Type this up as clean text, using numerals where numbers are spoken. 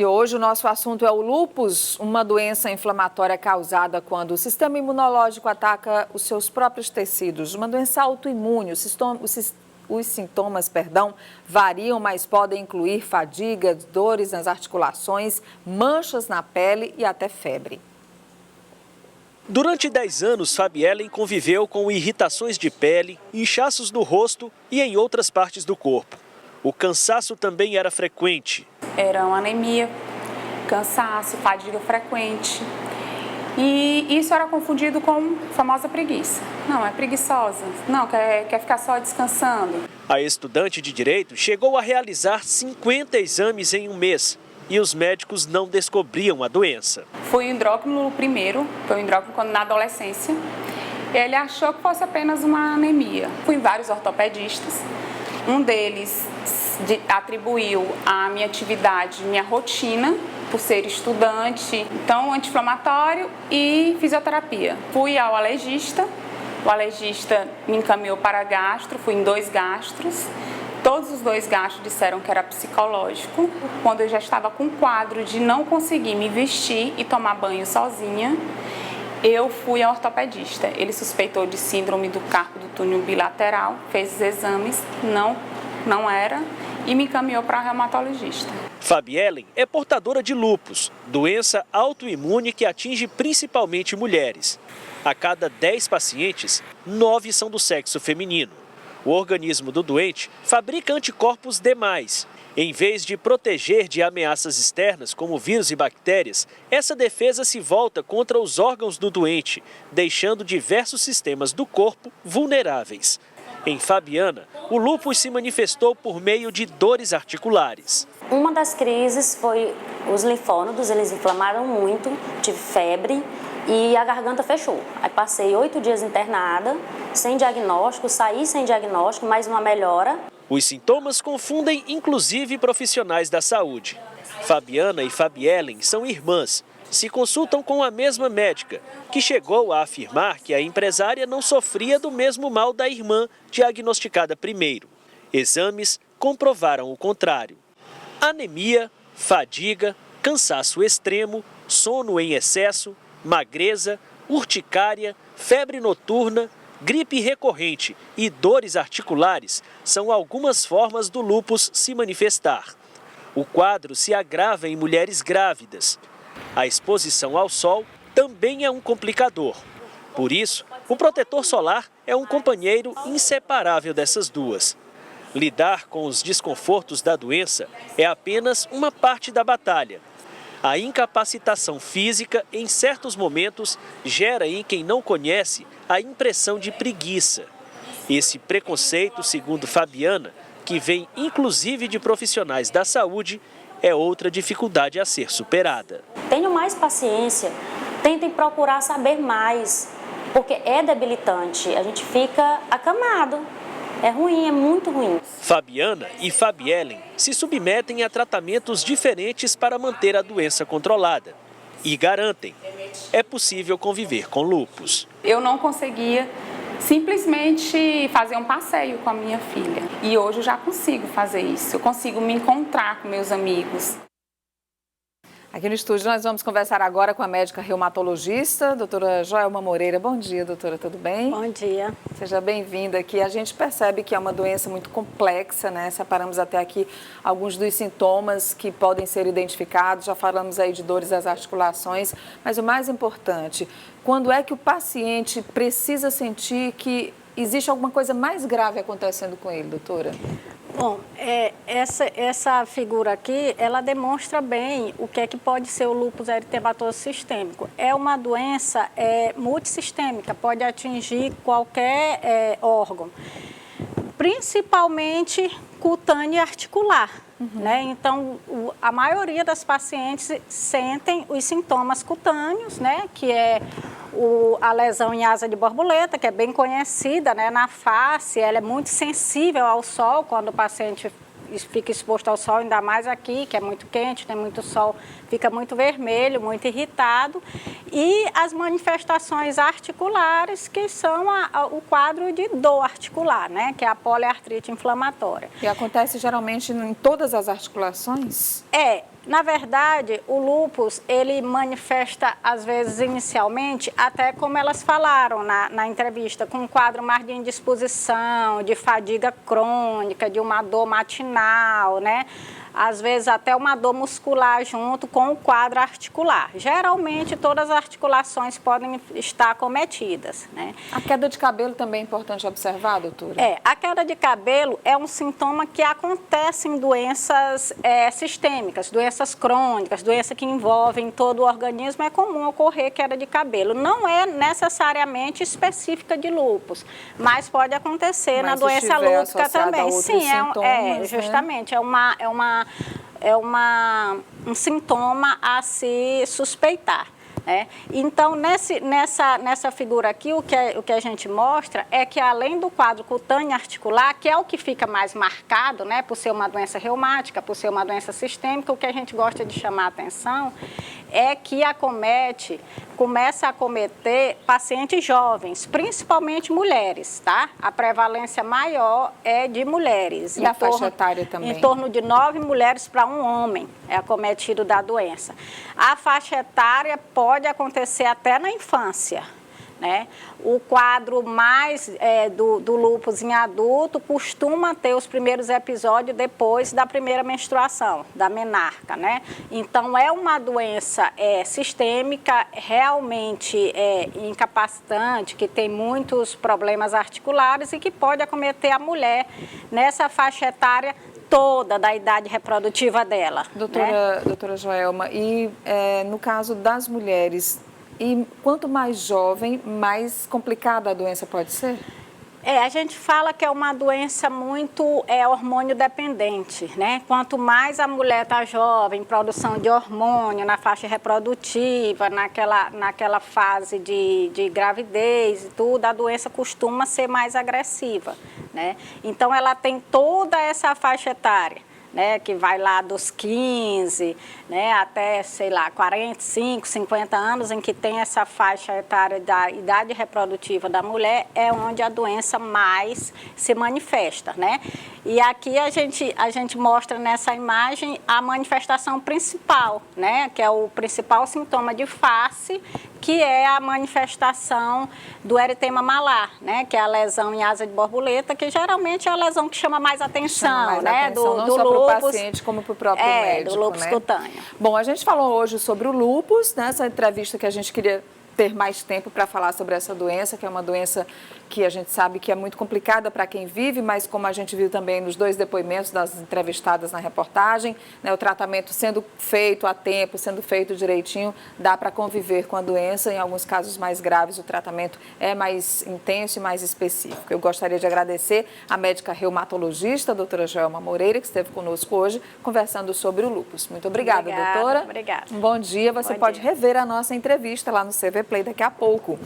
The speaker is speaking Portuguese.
E hoje o nosso assunto é o lúpus, uma doença inflamatória causada quando o sistema imunológico ataca os seus próprios tecidos. Uma doença autoimune. Os sintomas, variam, mas podem incluir fadiga, dores nas articulações, manchas na pele e até febre. Durante 10 anos, Fabiellen conviveu com irritações de pele, inchaços no rosto e em outras partes do corpo. O cansaço também era frequente. Era uma anemia, cansaço, fadiga frequente. E isso era confundido com a famosa preguiça. Não, é preguiçosa. Não, quer ficar só descansando. A estudante de Direito chegou a realizar 50 exames em um mês e os médicos não descobriam a doença. Fui endócrino primeiro, foi um endócrino quando na adolescência. Ele achou que fosse apenas uma anemia. Fui em vários ortopedistas. Um deles atribuiu a minha atividade, minha rotina, por ser estudante, então anti-inflamatório e fisioterapia. Fui ao alergista, o alergista me encaminhou para gastro, fui em 2 gastros. Todos os 2 gastros disseram que era psicológico. Quando eu já estava com um quadro de não conseguir me vestir e tomar banho sozinha, eu fui ao ortopedista. Ele suspeitou de síndrome do carpo do túnel bilateral, fez os exames, não era, e me encaminhou para a reumatologista. Fabiellen é portadora de lúpus, doença autoimune que atinge principalmente mulheres. A cada 10 pacientes, 9 são do sexo feminino. O organismo do doente fabrica anticorpos demais. Em vez de proteger de ameaças externas, como vírus e bactérias, essa defesa se volta contra os órgãos do doente, deixando diversos sistemas do corpo vulneráveis. Em Fabiana, o lúpus se manifestou por meio de dores articulares. Uma das crises foi os linfônodos, eles inflamaram muito, tive febre e a garganta fechou. Aí passei 8 dias internada, sem diagnóstico, saí sem diagnóstico, mas uma melhora. Os sintomas confundem inclusive profissionais da saúde. Fabiana e Fabiellen são irmãs. Se consultam com a mesma médica, que chegou a afirmar que a empresária não sofria do mesmo mal da irmã diagnosticada primeiro. Exames comprovaram o contrário. Anemia, fadiga, cansaço extremo, sono em excesso, magreza, urticária, febre noturna, gripe recorrente e dores articulares são algumas formas do lúpus se manifestar. O quadro se agrava em mulheres grávidas. A exposição ao sol também é um complicador. Por isso, o protetor solar é um companheiro inseparável dessas duas. Lidar com os desconfortos da doença é apenas uma parte da batalha. A incapacitação física, em certos momentos, gera em quem não conhece a impressão de preguiça. Esse preconceito, segundo Fabiana, que vem inclusive de profissionais da saúde, é outra dificuldade a ser superada. Tenham mais paciência, tentem procurar saber mais, porque é debilitante, a gente fica acamado. É ruim, é muito ruim. Fabiana e Fabiellen se submetem a tratamentos diferentes para manter a doença controlada. E garantem, é possível conviver com lúpus. Eu não conseguia simplesmente fazer um passeio com a minha filha. E hoje eu já consigo fazer isso, eu consigo me encontrar com meus amigos. Aqui no estúdio nós vamos conversar agora com a médica reumatologista, doutora Joelma Moreira. Bom dia, doutora, tudo bem? Bom dia. Seja bem-vinda aqui. A gente percebe que é uma doença muito complexa, né? Separamos até aqui alguns dos sintomas que podem ser identificados, já falamos aí de dores das articulações, mas o mais importante, quando é que o paciente precisa sentir que existe alguma coisa mais grave acontecendo com ele, doutora? Bom, essa figura aqui, ela demonstra bem o que é que pode ser o lúpus eritematoso sistêmico. É uma doença multissistêmica, pode atingir qualquer órgão, principalmente cutâneo e articular. Né? Então, a maioria das pacientes sentem os sintomas cutâneos, né? Que é a lesão em asa de borboleta, que é bem conhecida, né? Na face, ela é muito sensível ao sol, quando o paciente fica exposto ao sol, ainda mais aqui, que é muito quente, tem muito sol, fica muito vermelho, muito irritado. E as manifestações articulares, que são o quadro de dor articular, né? Que é a poliartrite inflamatória. E acontece geralmente em todas as articulações? Na verdade, o lúpus, ele manifesta, às vezes, inicialmente, até como elas falaram na entrevista, com um quadro mais de indisposição, de fadiga crônica, de uma dor matinal, né? Às vezes até uma dor muscular junto com o quadro articular. Geralmente, todas as articulações podem estar acometidas, né? A queda de cabelo também é importante observar, doutora? A queda de cabelo é um sintoma que acontece em doenças sistêmicas, doenças crônicas, doenças que envolvem todo o organismo. É comum ocorrer queda de cabelo. Não é necessariamente específica de lúpus, mas pode acontecer na doença lúpica também. Sim, justamente, é um sintoma a se suspeitar. Então, nessa figura aqui, o que a gente mostra é que, além do quadro cutâneo articular, que é o que fica mais marcado, né, por ser uma doença reumática, por ser uma doença sistêmica, o que a gente gosta de chamar a atenção é que começa a acometer pacientes jovens, principalmente mulheres, tá? A prevalência maior é de mulheres. E a faixa etária também? Em torno de 9 mulheres para um homem é acometido da doença. A faixa etária pode acontecer até na infância, né? O quadro mais do lúpus em adulto costuma ter os primeiros episódios depois da primeira menstruação, da menarca, né? Então, é uma doença sistêmica, realmente incapacitante, que tem muitos problemas articulares e que pode acometer a mulher nessa faixa etária toda da idade reprodutiva dela. Doutora Joelma, e no caso das mulheres, e quanto mais jovem, mais complicada a doença pode ser? A gente fala que é uma doença muito hormônio dependente, né? Quanto mais a mulher está jovem, produção de hormônio na faixa reprodutiva, naquela fase de gravidez e tudo, a doença costuma ser mais agressiva, né? Então, ela tem toda essa faixa etária, né, que vai lá dos 15, né, até, 45, 50 anos, em que tem essa faixa etária da idade reprodutiva da mulher, é onde a doença mais se manifesta, né? E aqui a gente mostra nessa imagem a manifestação principal, né, que é o principal sintoma de face, que é a manifestação do eritema malar, né, que é a lesão em asa de borboleta, que geralmente é a lesão que chama mais atenção, né, não só para o paciente, como para o próprio médico, do lúpus cutâneo. Bom, a gente falou hoje sobre o lúpus, nessa entrevista que a gente queria ter mais tempo para falar sobre essa doença, que é uma doença que a gente sabe que é muito complicada para quem vive, mas como a gente viu também nos 2 depoimentos das entrevistadas na reportagem, né, o tratamento sendo feito a tempo, sendo feito direitinho, dá para conviver com a doença. Em alguns casos mais graves, o tratamento é mais intenso e mais específico. Eu gostaria de agradecer a médica reumatologista, a doutora Joelma Moreira, que esteve conosco hoje, conversando sobre o lúpus. Muito obrigada, doutora. Obrigada. Um bom dia. Você pode rever a nossa entrevista lá no CV Play daqui a pouco.